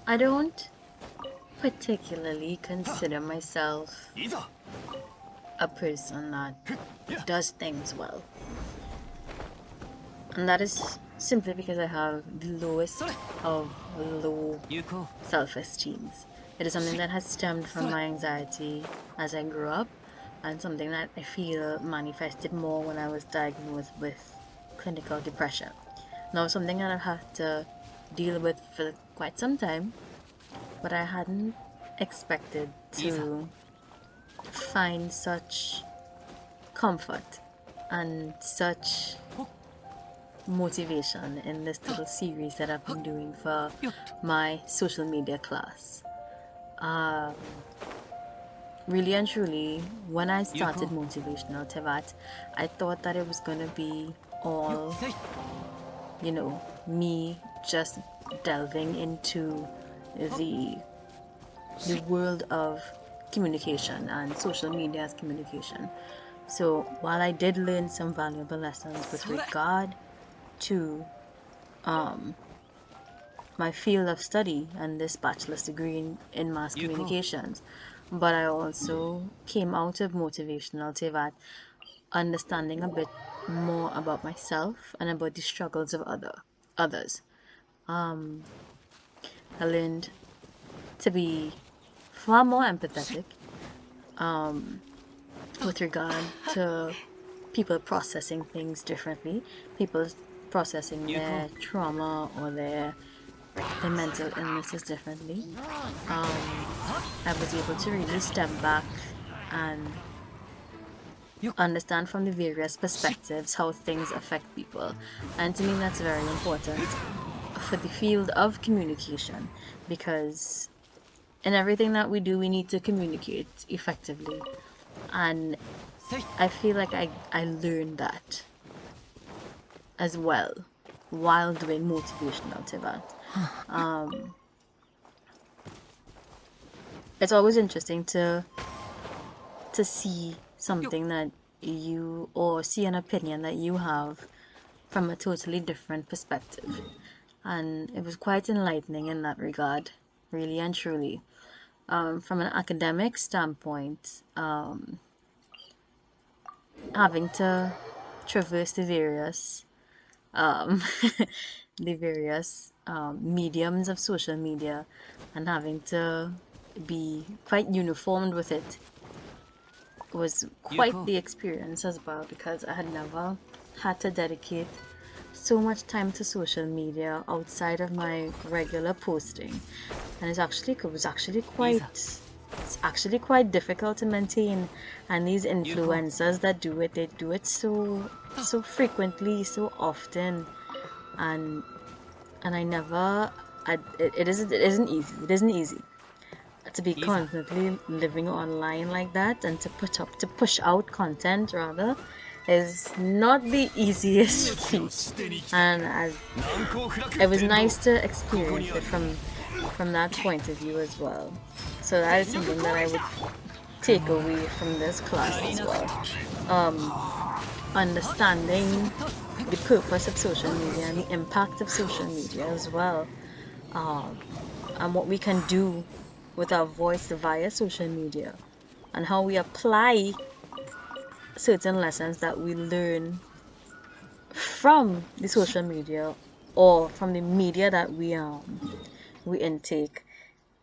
I don't particularly consider myself a person that does things well. And that is simply because I have the lowest of low self-esteem. It is something that has stemmed from my anxiety as I grew up, and something that I feel manifested more when I was diagnosed with clinical depression. Now, something that I've had to deal with for quite some time, but I hadn't expected to find such comfort and such motivation in this little series that I've been doing for my social media class. Um, really and truly, when I started Motivational Tevat, I thought that it was going to be all, me just delving into the world of communication and social media as communication. So while I did learn some valuable lessons with regard to my field of study and this bachelor's degree in mass communications, but I also came out of Motivational Tevat understanding a bit more about myself and about the struggles of others. I learned to be far more empathetic with regard to people processing things differently, people processing their trauma or their mental illnesses differently. I was able to really step back and understand from the various perspectives how things affect people. And to me, that's very important for the field of communication, because in everything that we do, we need to communicate effectively. And I feel like I learned that as well while doing motivational Tivat. It's always interesting to see something that you, or see an opinion that you have from a totally different perspective. And it was quite enlightening in that regard, really and truly. From an academic standpoint, having to traverse the various um, the various mediums of social media and having to be quite uniformed with it was quite the experience as well, because I had never had to dedicate so much time to social media outside of my regular posting, and it's actually quite difficult to maintain. And these influencers that do it, they do it so frequently, so often, and I never it isn't easy to be constantly living online like that, and to push out content rather, is not the easiest feat. And it was nice to experience it from that point of view as well. So that is something that I would take away from this class as well. Understanding the purpose of social media and the impact of social media as well, and what we can do with our voice via social media, and how we apply certain lessons that we learn from the social media or from the media that we intake.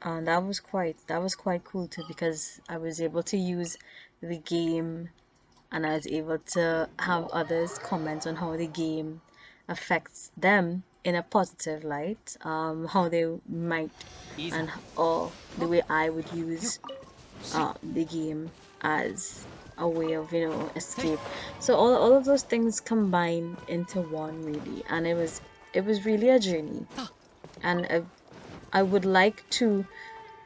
And that was quite cool too, because I was able to use the game, and I was able to have others comment on how the game affects them in a positive light, how they might, and or the way I would use the game as a way of escape. So all of those things combined into one, really, and it was really a journey, and I would like to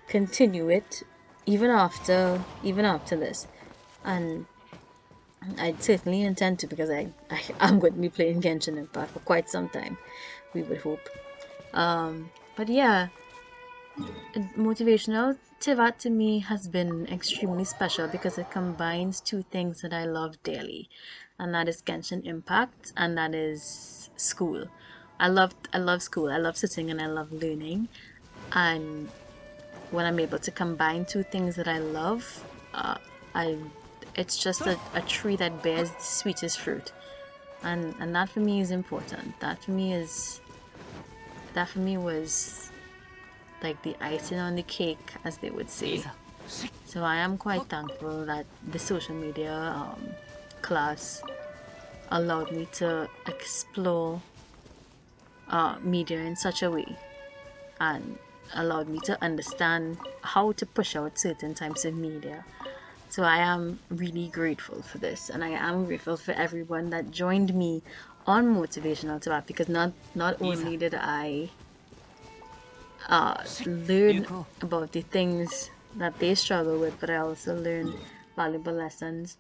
continue it even after this, and I certainly intend to, because I'm going to be playing Genshin Impact for quite some time, we would hope. But yeah, motivational Tivat to me has been extremely special because it combines two things that I love daily, and that is Genshin Impact, and that is school. I love school. I love sitting and I love learning. And when I'm able to combine two things that I love, I it's just a tree that bears the sweetest fruit. And that for me is important. That for me was like the icing on the cake, as they would say. So I am quite thankful that the social media class allowed me to explore media in such a way, and allowed me to understand how to push out certain types of media. So I am really grateful for this, and I am grateful for everyone that joined me on Motivational Impact, because not only did I learn about the things that they struggle with, but I also learned valuable lessons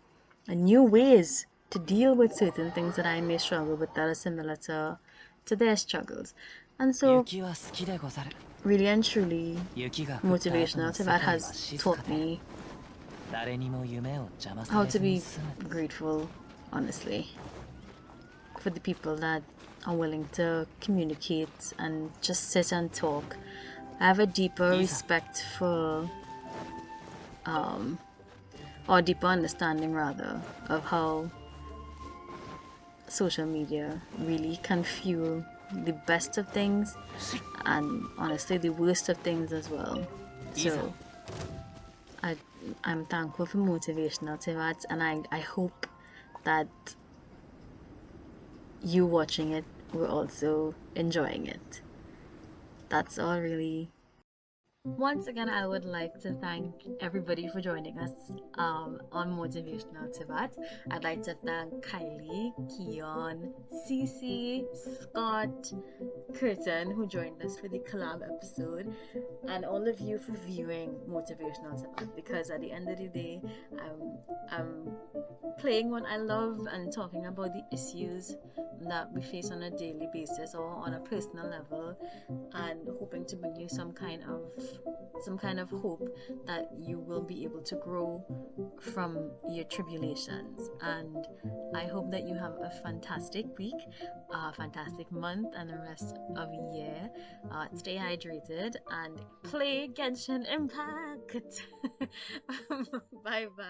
and new ways to deal with certain things that I may struggle with that are similar to their struggles. And so, really and truly, Motivational Impact has taught me how to be grateful, honestly, for the people that are willing to communicate and just sit and talk. I have a deeper respect for, or deeper understanding rather, of how social media really can fuel the best of things and honestly the worst of things as well. So I, I'm thankful for Motivational Impact, and I hope that you watching it were also enjoying it. That's all really. Once again, I would like to thank everybody for joining us on Motivational Tibet. I'd like to thank Kylie, Keon, CeCe, Scott, Kirten, who joined us for the collab episode, and all of you for viewing Motivational Tibet, because at the end of the day, I'm playing what I love and talking about the issues that we face on a daily basis or on a personal level, and hoping to bring you some kind of hope that you will be able to grow from your tribulations. And I hope that you have a fantastic week, a fantastic month, and the rest of the year. Stay hydrated and play Genshin Impact. Bye bye.